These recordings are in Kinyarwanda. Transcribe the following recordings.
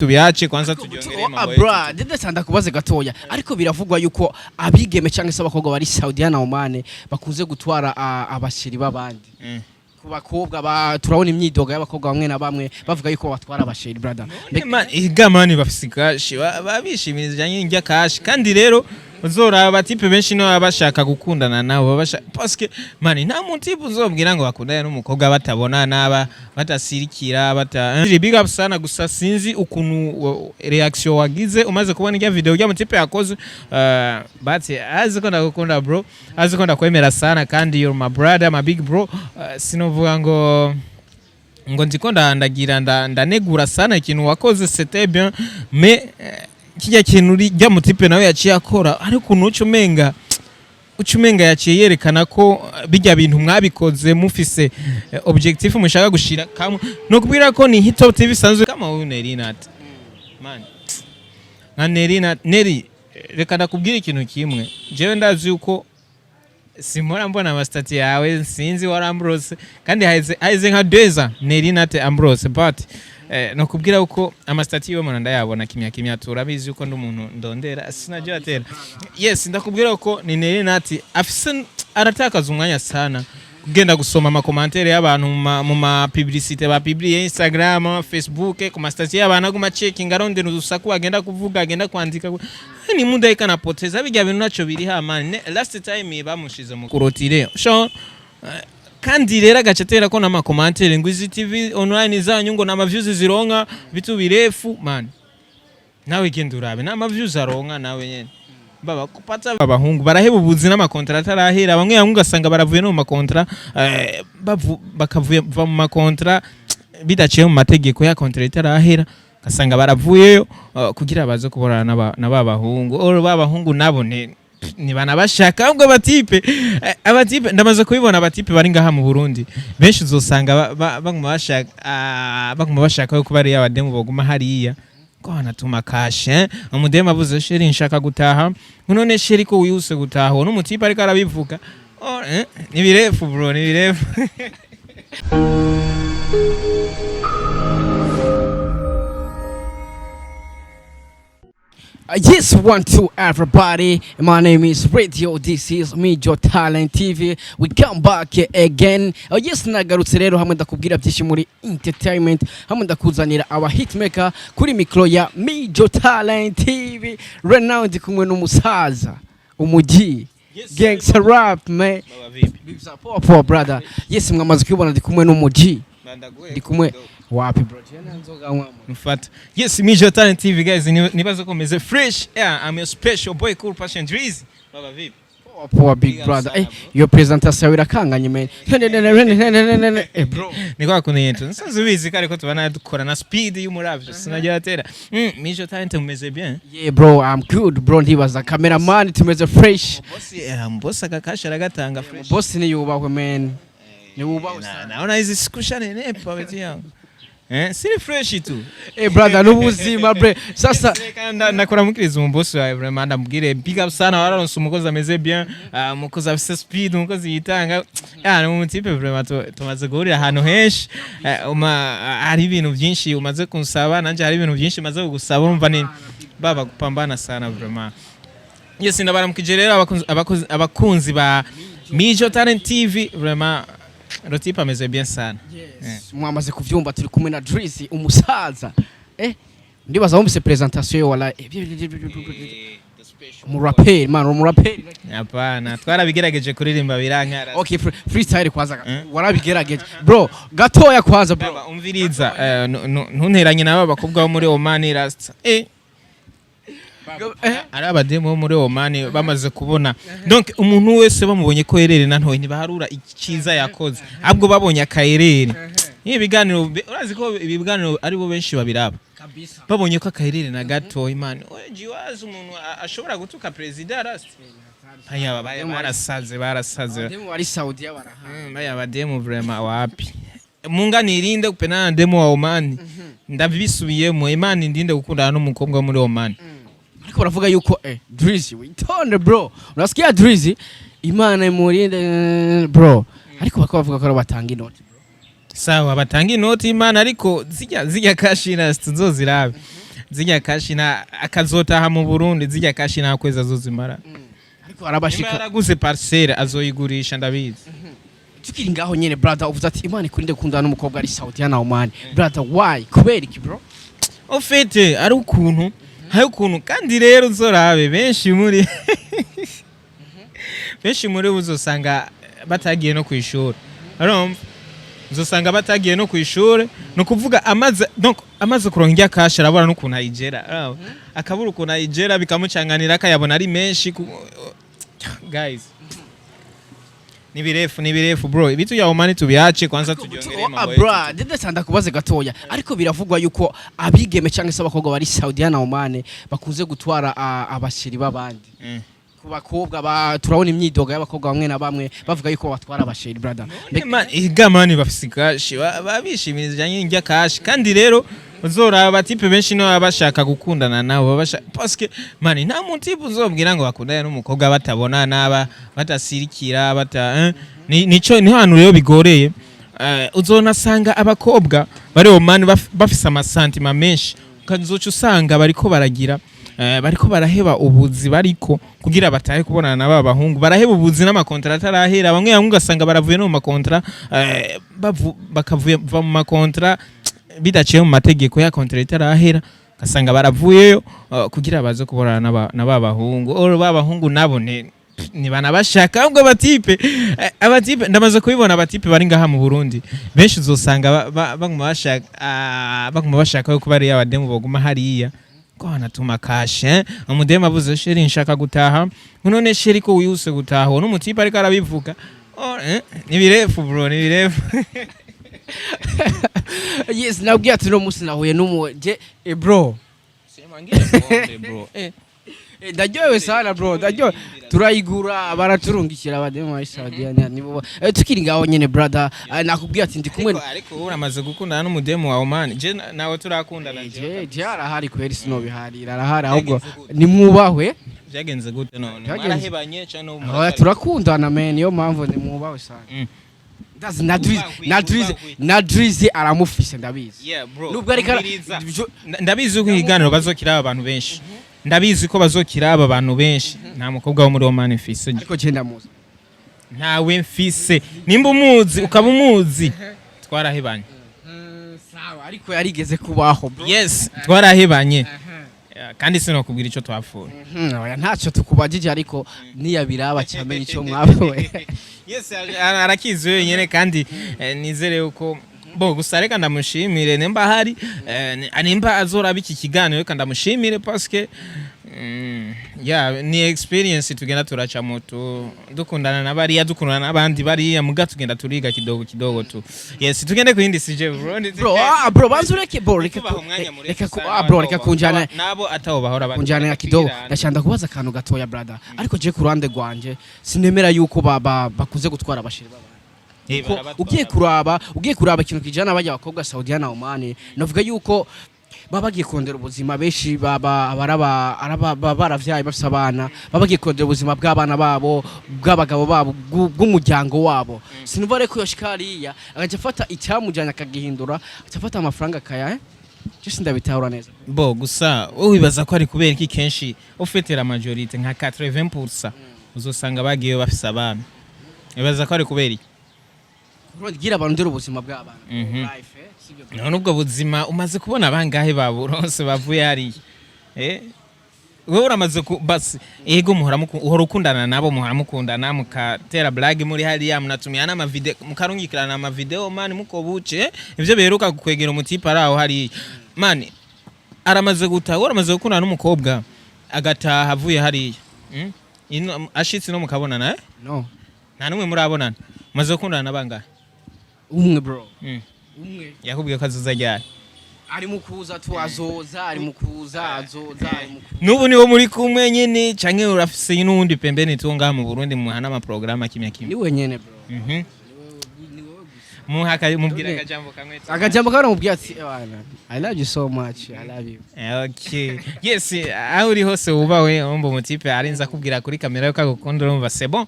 tubiache kwanza tujiongelee mambo yetu. Bro, ndetse ndakubaze gatoya ariko biravugwa yuko abigeme cyangwa se abakobwa bari Saudia na Oman bakunze gutwara abashiri babandi. Kubakobwa turabona imyidoga y'abakobwa bamwe na bamwe bavuga yuko batwara abashiri brother. Igamani bafisikashi babishimiriza njya kashi kandi rero uzora abatipe benshi no abashaka gukundana nabo babasha parce mani nta mutipe uzobwira ngo bakundane n'umukobwa batabona naba batasirikira big up sana gusa sinzi ukuntu reaction wagize umaze kubona iyo video ya mutipe yakoze bati aziko ndagukunda bro aziko ndakwemera sana kandi you're my brother my big bro sinovuga ngo ndiko ndagira ndanegura sana ikintu wakoze c'était bien mais kijya kintu rya mutipe nawe yaciye akora ariko ucumenga yaciye yerekana ko bijya bintu mwabikoze mufise objectif mushaka gushira kamwe no kubwira ko ni hit TV sanzwe kama uyu Nerinat man na Nerinat Neri reka ndakubwira ikintu kimwe jewe ndazi uko simora mbona amastati yawe sinzi warambrose kandi haize nka deza Nerinat Ambrose but no kubwira uko amastati yo mwana ndayabona kimya turabizi uko ndumuntu ndondera sinajya atera yes ndakubwira uko ni Nerinat afise aratakaza umwanya sana kugenda gusoma ama commentaire y'abantu mu ma publicité ba publier Instagram Facebook ku mastati y'abantu aguma checking arondera usaku agenda kuvuga agenda kwandika ni muda ikana poteza bijya bintu naco biri ha man last time bamushize mu kurotire sho kandi rero agacatera ko nama commentaire ngo izi TV online zanyu ngo nama views zironka bitu birefu man nawe genda urabe nama views aronka nawe nyene baba kupata abahungu baraheba ubuzi n'ama contract arahera bamwe yamwe gasanga baravuye no mu makontra bakavuye mu makontra bidaciye mu mategeko ya contract arahera gasanga baravuyeyo kugira baze kuborana na babahungu oro babahungu nabo ni bana bashaka ahubwo abatipe ndamaze kubibona abatipe bari ngaha mu Burundi benshi uzosanga baguma bashaka yuko bari abademu baguma hariya ko hanatuma kashe umudemu avuze sheri nshaka gutaha none sheri ko wiyuse gutaha n'umutipe ariko arabivuga ni birefu bro ni birefu Yes, 1-2 everybody. My name is Radio. This is Ivyo Talent TV. We come back again. Yes, nagarutse rero hamwe ndakubwira byinshi muri entertainment. Hamwe ndakuzanira aba hitmaker kuri micro ya Ivyo Talent TV. Right now ndi kumwe n'umusaza umuji. Gangster rap man. Poa brother. Yes, mwamaze kubona ndi kumwe n'umuji. Ndi kumwe wapi bro jena nzoga mwamu mfata yes Ivyo Talent TV guys nibazo komeze fresh yeah I'm your special boy cool passion Drizzy baba vipi poa big brother your presentation irakanganye man bro niko kunento nsanzwe bizi kare ko tubana dukora na speed y'umuravyo sinajya atera Ivyo Talent umeze bien yeah bro I'm good bro ndibaza cameraman tumeze fresh boss akakasha ragatanga fresh boss ni yubahwe man ni yubahwe naona hizi sikushane nepa beti yangu siri fresh tu brother n'ubuzima bre sasa nakora mukiriza umbosi wawe vraiment ndamubwire big up sana wararonse umukozi ameze bien umukozi afise speed umukozi yitanga ni umutipe vraiment tumaze guhurira ahantu henshi hari ibintu byinshi umaze kunsaba nanje hari ibintu byinshi maze kugusaba urumva ni baba gupambana sana vraiment yes ndabaramukije rero abakunzi ba Ivyo Talent TV vraiment Rotipa ameze bien sana. Yes. Mwamaze kuvyumva turi kumwe na Drizzy umusaza. Ndibaza wumvise presentation yo wala umuraperi. Hapana, twarabigerageje kuririmba birankara. Okay, freestyle kwanza. Warabigerageje. Bro, gatoya kwanza bro. Baba umviriza ntunteranye nabo bakobwa bo muri Oman Rasta. Arabademo muri Oman bamaze kubona donc umuntu wese bamubonye ko herere nantoye ntibaharura ikiza yakoze ahubwo babonye akaherere ibiganiro urazi ko ibiganiro ari bo benshi babiraba kabisa babonye ko akaherere na gato imana jiwaza umuntu ashobora gutuka president Rasta aya barasaze abademu bari Saudia baraha aya abademu vraiment wapi mungani irinde kupena demo wa Oman ndabisubiyemo imana indinde gukundana n'umukobwa muri Oman ariko baravuga yuko Drizzy witonde bro unasikia Drizzy imana imurinde bro ariko bakavuga ko batanga inoti bro sawa batanga inoti imana ariko zijya kashira tuzozirabe zijya kashi na akazotaha mu Burundi zijya kashi na kweza zozimara ariko arabashika yaraguze parcelle azoyigurisha ndabizi tukiri ngaho nyene brother uvuze ati Imana ikurinde kundana n'umukobwa ari Saudia na Oman brother why kubera iki bro ofete ari ukuntu hayo ukuntu kandi rero uzorabe benshi muri benshi muri uzosanga batagiye no kwishura urumva uzosanga batagiye no kwishura no kuvuga amaze kuronka njya kashi arabona n'ukuntu ayigera akabura ukuntu ayigera bikamucanganira akayabona ari menshi guys ni birefu bro ibitu ya Oman tubiache kwanza tujongereye mambo yetu bro ndende sanda kubaze gatoya ariko biravugwa yuko abigeme cyangwa se abakobwa bari Saudia na Oman bakunze gutwara abashiri babandi kubakobwa turabona imyidoga y'abakobwa bamwe na bamwe bavuga yuko batwara abashiri brother igamani bafisikashi babishimiriza njya kashi kandi rero uzora abatipe benshi no abashaka gukundana nabo babasha parce que mani nta mutipe uzobwira ngo bakundane n'umukobwa batabona naba batasirikira nico ni hano rero bigoreye uzona sanga abakobwa bari Oman bafise amasantima menshi kazoca usanga bariko baragira bariko baraheba ubuzi bariko kugira batahe kubonana naba bahungu baraheba ubuzi n'amakontra atarahera bamwe bamwe ugasanga baravuye no mu makontra bakavuye mu makontra bidaciye mu mategeko ya kontra itarahera gasanga baravuyeyo kugira baze kubonana naba bahungu babahungu nabo ni bana bashaka ahubwo abatipe ndamaze kubibona abatipe bari ngaha mu Burundi benshi uzosanga baguma bashaka yuko bari abademu boguma hariya ko anatuma kashe umudemu avuze sheri nshaka gutaha none sheri ko wiyuse gutaha n'umutipe ariko arabivuga ni birefu bro ni birefu yes nabwiye ati no musi nahuye n'umuje bro bro ndajyowe sana bro ndajyo turayigura baraturungikira abademu ba Saudia nibo tukiri ngaho nyene brother nakubwiye ati ndi kumwe ariko uramaze gukundana n'umudemu wa Oman je nawe turakundana je arahari kweri sino biharira arahari ahubwo ni mwubahwe byagenze gute none marahebanye cyane turakundana man yo mpamvu ni mwubahwe sana na Drizzy aramufise ndabizi nubwo ariko ndabizi uko iganiro bazokira abantu benshi ndabizi ko bazokira aba bantu benshi nta mukobwa wo muri Oman mfise ariko je ndamuzi ntawe mfise nimba umuzi ukaba umuzi twarahebanye sawa ariko yarigeze kubaho yes twarahebanye kandi sino kubwira ico twapfuye ntacyo tukubajije ariko niyabiraba cyamenye ico mwavuye yes arakizi wenyene kandi nizere uko bo gusa reka ndamushimire nemba hari nimba azora biki kiganiro reka ndamushimire parce que ni experience tugenda turaca moto dukundana nabari dukundana nabandi bari muga tugenda turiga kidogo tu yes tugende ku yindi sije bro banzureke bro reka bro reka kunjana nabo ataho bahora kunjana kidogo ndashanda kubaza akantu gatoya brother ariko je ku ruhande rwanje sinemera yuko bakuze gutwara abashiri baba ugiye kuraba ikintu kijana bajya abakobwa Saudia na Oman navuga yuko babagiye kondera ubuzima benshi baravyaye bafise abana babagiye kondera ubuzima bw'abana babo bw'abagabo babo bw'umuryango wabo sinumva reko yoshikariya agaje afata icyamujanya akagihindura afata amafaranga kaya cyose ndabitahura neza bo gusa wibaza ko ari kubera iki kenshi ufetera majority nka 80% uzosanga bagiye bafise abana wibaza ko ari kubera iki gira abantu ndero ubuzima bw'abana life none ubwo buzima umaze kubona abangahe baburonse bavuye hari wewe uramaze basi ego uhora ukundana nabo muhora mukundana mukatera blague muri hariya munatumiana ama video mukarungikirana ama video man mukobuce ivyo beruka kukwegera umutipa araho hari man aramaze gutaha uramaze gukundana n'umukobwa agataha avuye hariya ashitse no mukabonana no nta numwe murabonana maze gukundana nabangahe umwe bro umwe yakubwiye ko azoza ryari ari mukuza tu azoza ari mukuza azoza nubu niwo muri kumwe nyene canke urafise n'undi pembeni tunga mu Burundi muhana ama programa kimya kimya niwe nyene bro mubwira akajambo kamwe akajambo kamwe mubwira ati I love you so much I love you okay yes aho uri hose ubawe umbo mutipe arinza kubwira kuri kamera yo kagukunda urumva c'est bon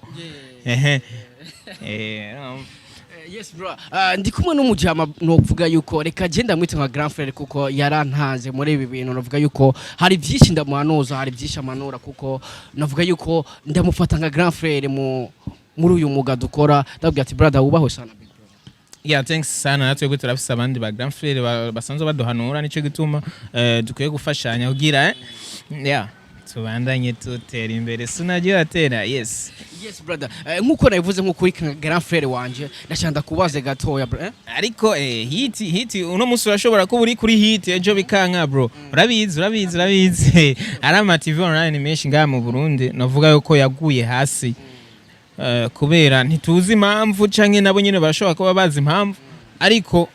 Yes bro. Ndi kumwe n'umujama novuga yuko reka genda mwite nka grand frère kuko yarantanze muri ibi bintu novuga yuko hari byinshi ndamuhanuza hari byinshi amanura kuko navuga yuko ndamufata nka grand frère muri uyu muga dukora ndabwira ati brother wubaho sana. Yeah, thanks sana natwe gwe turafise abandi ba grand frère basanzwe baduhanura nico gituma dukwiye gufashanya kugira yeah tubandanye tutera imbere sunagira tera. Yes brother, nkuko nabivuze nko kuri grand frère wanje ndashanda kubaze gatoya bro ariko hit uno musi urashobora kuba uri kuri hit ejo bikanka bro. urabizi arama TV online menshi ngaha mu Burundi navuga yuko yaguye hasi kubera ntituzi impamvu canke nabo nyene barashobora kuba bazi impamvu ariko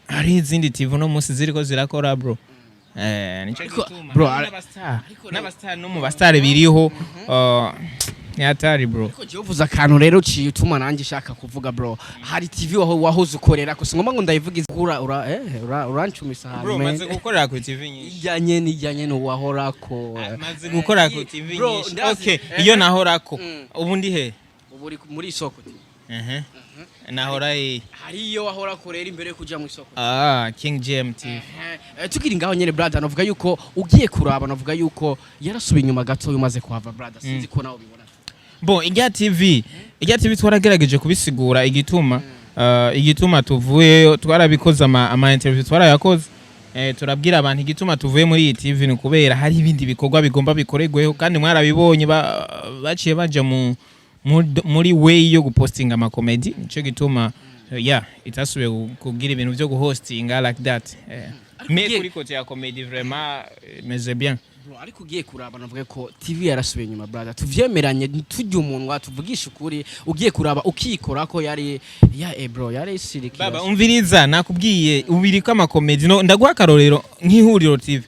hari izindi TV no musi ziriko zirakora bro. Nico gituma bro n'abastar no mu bastar biriho yatari bro. Ariko je uvuza akantu rero ciye utuma nanje shaka kuvuga bro. Hari TV wahoze ukorera ko ngomba ngo ndayivuga izura urancumisa hano bro. Maze gukorera ku TV nyinshi ijyanye no wahorako maze gukorera ku TV nyinshi. Okay, iyo nahorako ubu ndi he? Ubu muri isoko. Nahora hari iyo wahora korera imbere kuja mu isoko. King GMT. Tukiri ngaho nyene brother navuga yuko ugiye kuraba navuga yuko yarasubiye inyuma gato umaze kuhava brother sinzi ko nawe bibona. Bon ijya TV twaragerageje kubisigura igituma tuvuye twarabikoza ama interview twarayakoze turabwira abantu igituma tuvuye muri iyi TV ni kubera hari ibindi bikorwa bigomba bikoregweho kandi mwarabibonye baciye baje muri way yo gupostinga ama comedy nico gituma itasubiye kugira ibintu byo guhostinga like that. Mais kuri côté ya comedy vraiment mais bien bro. Ariko ugiye kuraba navuga ko TV yarasubiye inyuma brother tuvyemeranye tujye umuntu tuvugisha ukuri ugiye kuraba ukikora ko yari bro yari siriki baba umviriza nakubwiye ubiriko ama comedy no ndaguha karorero nk'ihuriro TV.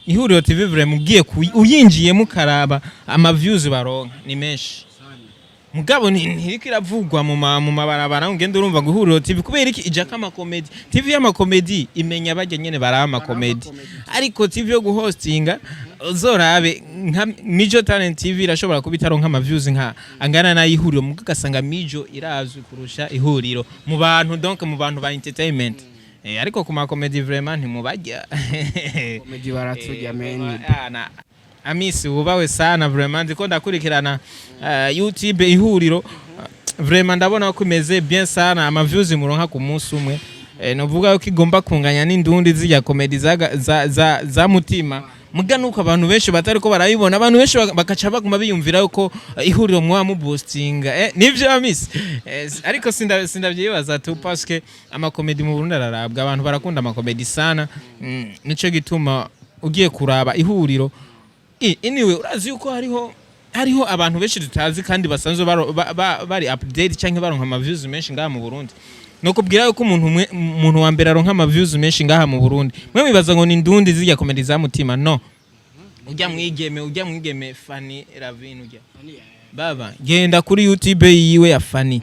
Ihuriro TV vraiment ugiye uyinjiye mukaraba ama views baronka ni menshi mugabo ntiriko iravugwa mu mabarabara ngende urumva ngo ihuriro TV kubera iki ija kama comedy. TV y'ama comedy imenya bajya nyene barama comedy ariko TV yo guhostinga uzorabe nka Mijo Talent TV irashobora kubitaronka ama views nka angana na ihuriro mugasanga Mijo irazwi kurusha ihuriro mu bantu donc mu bantu ba entertainment. Ariko kuma comedy vraiment ntimubajya comedy baratujya men Amisi ubawe sana vraiment ndiko ndakurikirana YouTube ihuriro vraiment ndabona ko imeze bien sana ama views muronka ku munsi umwe. Novuga ko igomba kunganya n'indundi zijya comedy za mutima muga nuko abantu benshi batari ko barabibona abantu benshi bakaca baguma biyumvira yuko ihuriro mwa mu boostinga nivyo Amisi ariko sindavyibaza tu parce que ama comedy mu Burundi ararabwa abantu barakunda ama comedy sana nico gituma ugiye kuraba ihuriro. Anyway urazi yuko hariho abantu benshi tutazi kandi basanzwe bari update canke baronka ama views menshi ngaha mu Burundi. No kubwira yuko umuntu wa mbere aronka ama views menshi ngaha mu Burundi mwe mibaza ngo ni ndundi zijya comedy za mutima no ujya mwigeme Fanny Ravine ujya baba genda kuri YouTube yiwe ya Fanny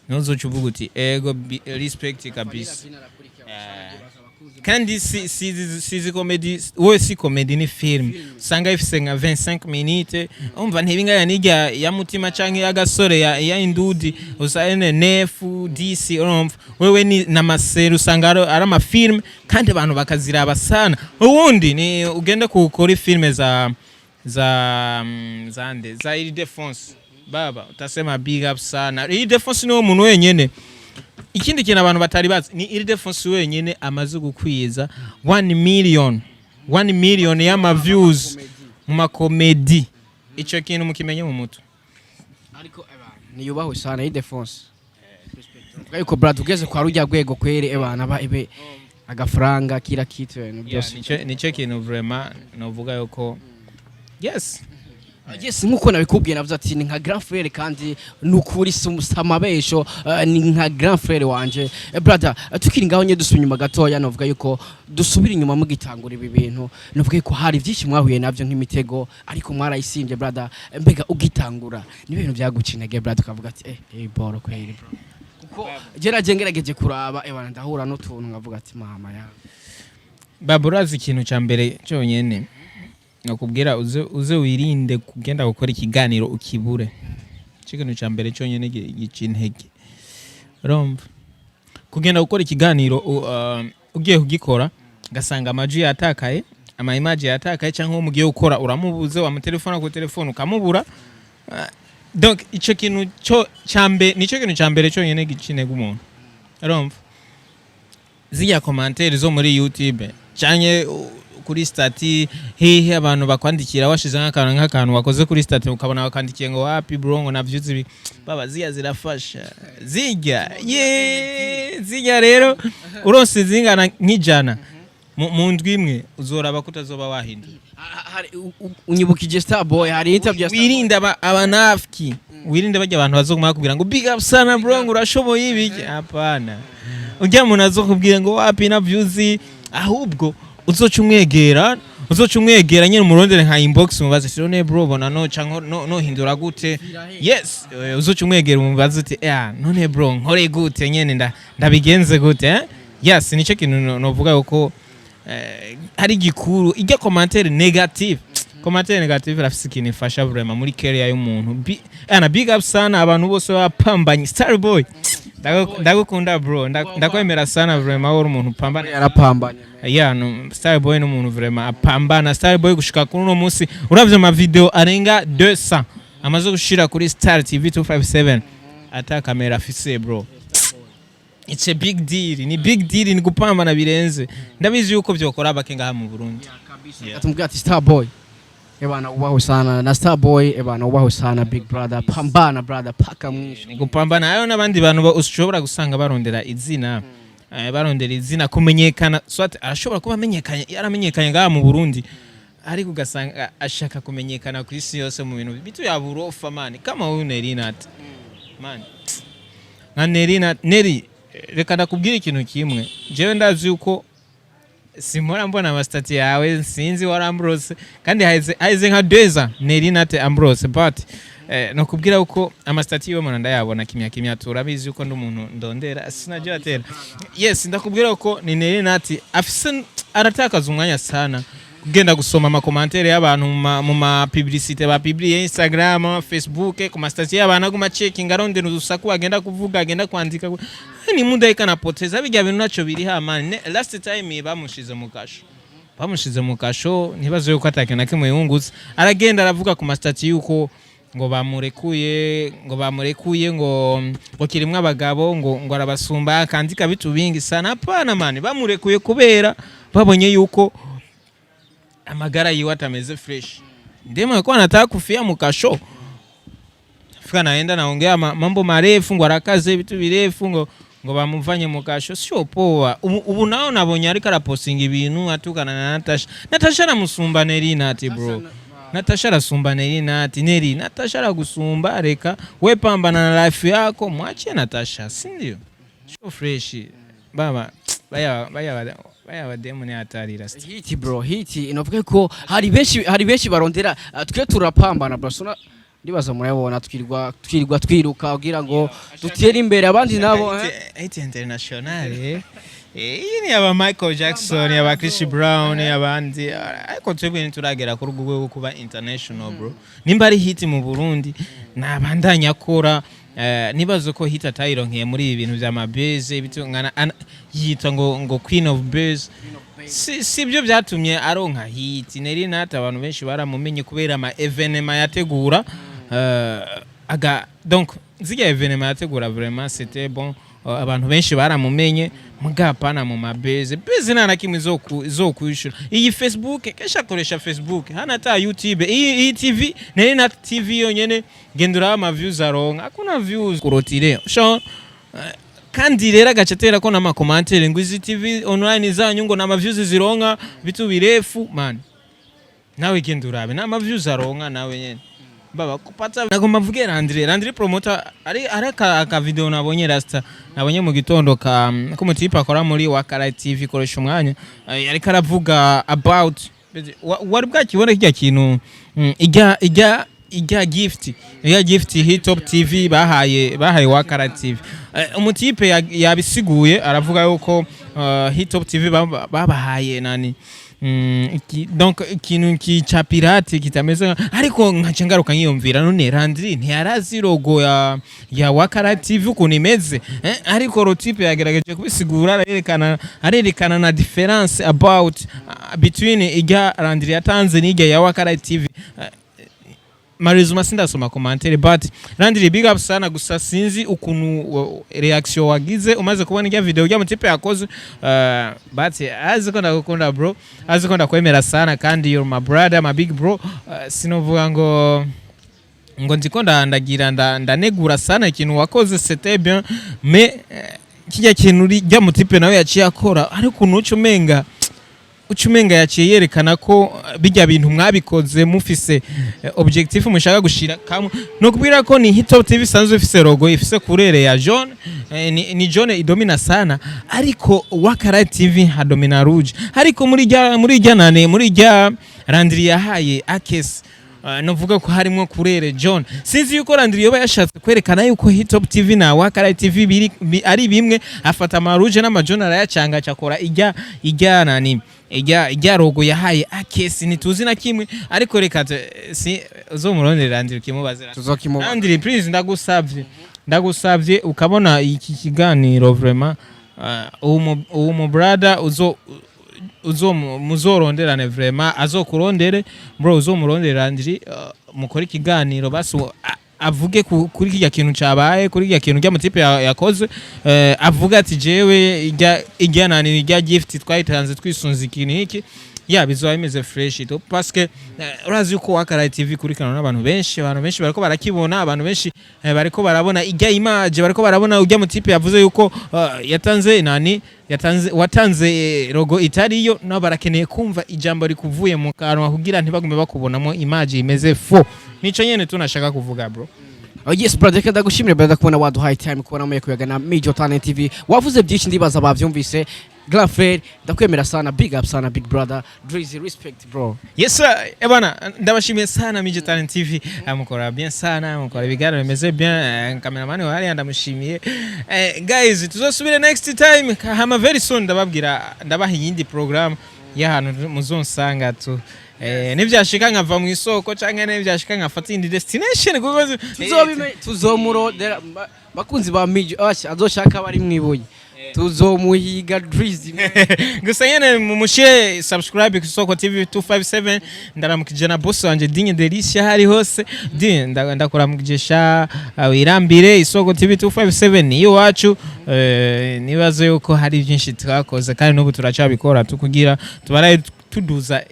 nozoca uvuga uti ego respect kabisa. Kandi si comedy si comedy ni film sanga ifise nka 25 minutes umva ntibinga yanijya ya mutima canke ya gasore ya indudi usane nefu DC urumva wewe ni namaseru sanga ari ama film kandi abantu bakaziraba sana. Ubundi ni ugende kukora filme za Ile Defense baba utasema big up sana. Ile Defense ni umuntu wenyene. Ikindi kintu abantu batari bazi ni Ile Defense wenyene amaze gukwiza 1 million y'ama views mu ma comedy. Ico kintu mukimenye mu muto ariko ni yubaho sana Ile Defense ariko brad ugeze kwa rujya gwego kwere ebana ba ibe agafaranga kira kitu byose nico kintu vraiment novuga yuko yes nkuko nabikubwiye navuze ati ni nka grand frère kandi nukuri samabesho ni nka grand frère wanje brother tukiri ngaho nye dusubira inyuma gatoya navuga yuko dusubira inyuma mu gitangura ibi bintu navuga yuko hari byinshi mwahuye navyo nk'imitego ariko mwarayisimbye brother mbega ugitangura ni ibintu byagucinege brother ukavuga ati boro kweri bro kuko ngerageje kuraba ebana ndahura n'utuntu ngavuga ati mama ya baburazi ikintu ca mbere cyonyene nakubwira uze wirinde kugenda gukora ikiganiro ukibure. Ikintu ca mbere cyonyene gicintege urumva kugenda gukora ikiganiro ugiye kugikora gasanga amaji yatakaye ama image yatakaye cyangwa mugiye gukora uramubuze wa telefone ku telefone ukamubura. Donc ico kintu cyo cyambe nico kintu cyambere cyo nyene gicinega umuntu urumva ziya commentaire zo muri YouTube cyanye kuri stati hehe abantu bakwandikira washize nk'akantu wakoze kuri stati ukabona bakandikiye ngo wapi bro ngo navyuze baba ziya zirafasha ziya rero uronse zingana nk'ijana mu ndwi imwe uzoraba kutazoba wahindura. Unyibukije Starboy hari interview wirinda abanafiki wirinde bajya abantu bazoguma bakubwira ngo big up sana bro ngo urashoboye ibiki hapana ujya muntu azokubwira ngo wapi na views ahubwo uzoca umwegera nyine umurondere nka inbox umubaze sirone bro bona no canko no hindura gute yes uzoca umwegera umubaze uti none bro nkore gute nyene ndabigenze gute yes nico kintu novuga uko hari gikuru ijya commentaire negative rafisi kintu ifasha vraiment muri career y'umuntu big up sana abantu bose bapambanye Starboy ndagukunda bro ndakwemera sana vraiment wari umuntu upambana yarapambanye Starboy ni umuntu vraiment apambana Starboy gushika kuri uno munsi uravye ama video arenga 200 amaze gushira kuri Star TV 257 ata kamera afise bro. It's a big deal ni big deal ni gupambana birenze ndabizi yuko byokora abakenga mu Burundi atumubwira ati Starboy ebana ubaho sana na Starboy ebana ubaho sana big brother pambana brother paka mwisho ni gupambana ayo nabandi bantu ushobora gusanga barondera izina kumenyekana swat arashobora kuba yaramenyekanye ngaha mu Burundi ariko ugasanga ashaka kumenyekana ku isi yose mu bintu bitu ya burofa man kama uyu Nerinat man nka Neri reka ndakubwira ikintu kimwe jewe ndazi uko simora mbona amastati yawe sinzi warambrose kandi haize nka deza Nerinat Ambrose but nakubwira uko amastati yo mwana ndayabona kimya turabizi uko ndumuntu ndondera sinajya atera yes ndakubwira uko ni Nerinat afise aratakaza umwanya sana kugenda gusoma ama commentaire y'abantu mu ma publicité ba publier Instagram Facebook ku mastati y'abantu aguma checking arondera urusaku agenda kuvuga agenda kwandika ni munda ikana poteza bijya bintu naco biri hamane last time bamushize mu kasho ntibazo yuko atakena kimwe yunguza aragenda aravuga ku mastati yuko ngo bamurekuye ngo kirimwe abagabo ngo arabasumba akandika bitu bingi sana apana mani bamurekuye kubera babonye yuko amagara yiwe atameze fresh ndema kwa anataka kufia mukasho fika naenda naongea mambo marefu ngo arakaze bitu birefu ngo bamuvanye mukasho sio poa ubu nao nabonye ariko arapostinga ibintu atukana na Natasha namusumba Nerinat bro Natasha rasumba Nerinat Natasha ragusumba reka we pambana na life yako mwachie Natasha si ndio sio fresh baba baya bademu ni hatari rasta hiti bro inovuga ko hari benshi barondera twe turapambana bro sona ndibaza murabona twirwa twiruka kugira ngo dutere imbere abandi nabo international iyi ni aba Michael Jackson aba Chris Brown abandi ariko twebwe nturagera ku rugwe kuba international bro nimba ari hit mu Burundi nabandanya akora nibazo ko hit atayironkeye muri ibi bintu bya mabeze bitungana yita ngo Queen of Base si byo byatumye aronka hit Nerinat abantu benshi baramumenye kubera ama evenement yategura donc ziga evenement yategura vraiment c'était bon abantu benshi baramumenye mugapana mu mabeze nana kimwe zo kwishura iyi Facebook kesha koresha Facebook hana ta YouTube iyi TV Nerinat TV yonyene gendura ama views aronka akuna views kurotire kandi rero agacetera ko nama commentaire ngo izi TV online zanyu ngo nama views zironka bitu birefu man nawe gendurabe nama views aronka nawe nyene baba kupata nagomba mvuge Landry promoter ari aka video nabonye rasta nabonye mu gitondo ka mutipa akora muri Wakara TV koresha umwanya yari karavuga about wari bwakibone kijya kintu ijya gift hit top TV bahaye Wakara TV umutipe yabisiguye aravuga yuko hit top TV babahaye nani donc ikintu cha pirate kitameze ariko nkaca ngaruka nkiyumvira none Landry ntiyarazi logo ya Wakara TV ukuntu imeze ariko rotipe yagerageje kubisigura arerekana na difference about between ijya Landry yatanze n'ijya ya Wakara TV. Marizuma sindasoma commentaire but Landry big up sana gusa sinzi ukuntu reaction wagize umaze kubona ijya video ujya mutipe yakoze but aziko ndagukunda bro, aziko ndakwemera sana kandi you're my brother, my big bro. Sinovuga ngo ndiko ndanegura sana ikintu wakoze c'était bien mais kijya kintu ujya mutipe nawe yaciye akora ariko ucumenga yaciye yerekana ko bijya bintu mwabikoze mufise objectif mushaka gushira kamwe no kubwira ko ni Top TV sanzwe ifise logo ifise kurere ya jaune ni jaune idomina sana ariko Wakara TV hadomina rouge ariko muri jya Landry yahaye akes novuga ko harimo kurere John sinzi yuko Landry yoba yashatse kwerekana yuko Top TV na Wakara TV ari bimwe afata amarouge n'amajone arayacanga cyakora ijya logo yahaye akesi ntituzi na kimwe ariko reka si uzomurondera Landry kimubazira Landry please ndagusavye ukabona iki kiganiro vraiment uwo mu brother muzoronderane vraiment azokurondere bro uzomurondera Landry mukora ikiganiro basi avuge kuri kijya kintu cabaye kuri kijya kintu cy'amutipe yakoze avuga ati jewe ijya gift twayitanze twisunze ikintu iki bizoba bimeze fresh to parce que urazi yuko Wakara TV kuri kana n'abantu benshi bariko barakibona abantu benshi bariko barabona ijya image bariko barabona ujya mutipe yavuze yuko watanze logo itariyo no barakeneye kumva ijambo rikuvuye mu kanwa kugira ntibagume bakubonamo image imeze fo nico nyene tunashaka kuvuga bro. Yes brother, kada gushimira brother kubona waduhaye time kubona muye kuyagana Major Talent TV. Wavuze byinshi ndibaza bavyumvise. Grand frère, ndakwemera sana, big up sana big brother. Drizzy, respect bro. Yes sir. Bana ndabashimiye sana Major Talent TV. Mukora bien sana, mukora bigara bimeze bien. Cameraman wari ndamushimiye. Guys, tuzosubire next time. Hama very soon ndabaha yindi program y'ahantu muzonsanga tu. Nivyashika nkava mu isoko canke nivyashika nkafata indi destination kuko tuzomurondera bakunzi ba Major azoshaka bari mwibuye tuzomuhiga Drizzy gusa nyene mumushe subscribe ku Soko TV 257 ndaramukije na boss wanje Dinye Delicia hari hose ndakuramukije wirambire Isoko TV 257 niyo wacu nibazo yuko hari byinshi twakoze kandi n'ubu turacabikora tukugira tubaraye tuduza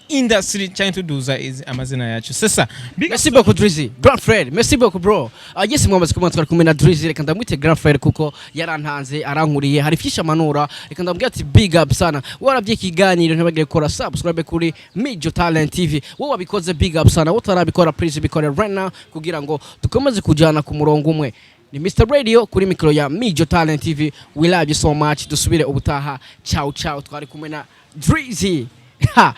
industry cyane tuduza amazina yacu sasa merci beaucoup Drizzy grand frère merci beaucoup bro yes mwamaze kumantwara kumena Drizzy reka ndamwite grand frère kuko yarantanze arankuriye hari fisha manura reka ndambwira ati big up sana warabye kiganiro ntibagire gukora subscribe kuri Major Talent TV wowe wabikoze big up sana utarabikora please bikore right now kugira ngo dukomeze kujana ku murongo umwe ni Mr Radio kuri mikro ya Major Talent TV. We love you so much. Dusubire ubutaha. Ciao ciao twari kumena Drizzy. Ha.